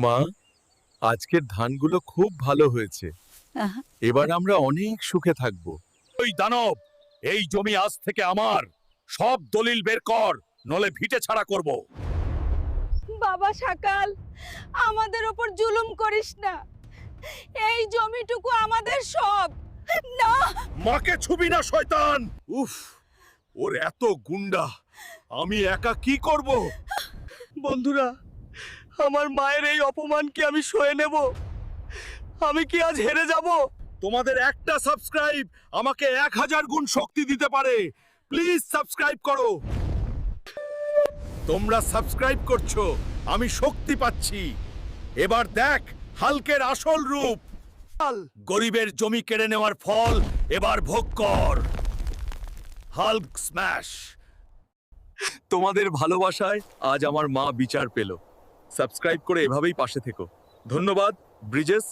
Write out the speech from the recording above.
মা, আজকের ধানগুলো খুব ভালো হয়েছে। আহা, এবার আমরা অনেক সুখে থাকব। ওই দানব, এই জমি আজ থেকে আমার। সব দলিল বের কর, নলে ভিটে ছাড়া করব। বাবা সাকাল, আমাদের ওপর জুলুম করিস না। এই জমিটুকু আমাদের সব। না, মাকে ছুবি না শয়তান। উফ, ওর এত গুন্ডা, আমি একা কি করব? বন্ধুরা, আমার মায়ের এই অপমান কি আমি সয়ে নেব? আমি কি আজ হেরে যাব? তোমাদের একটা সাবস্ক্রাইব আমাকে 1000 গুণ শক্তি দিতে পারে। প্লিজ সাবস্ক্রাইব করো। তোমরা সাবস্ক্রাইব করছো, আমি শক্তি পাচ্ছি। এবার দেখ হাল্কের আসল রূপ। গরিবের জমি কেড়ে নেওয়ার ফল এবার ভোগ কর। Hulk smash. তোমাদের ভালোবাসায় আজ আমার মা বিচার পেল। সাবস্ক্রাইব করে এভাবেই পাশে থেকো। ধন্যবাদ ব্রিজেস।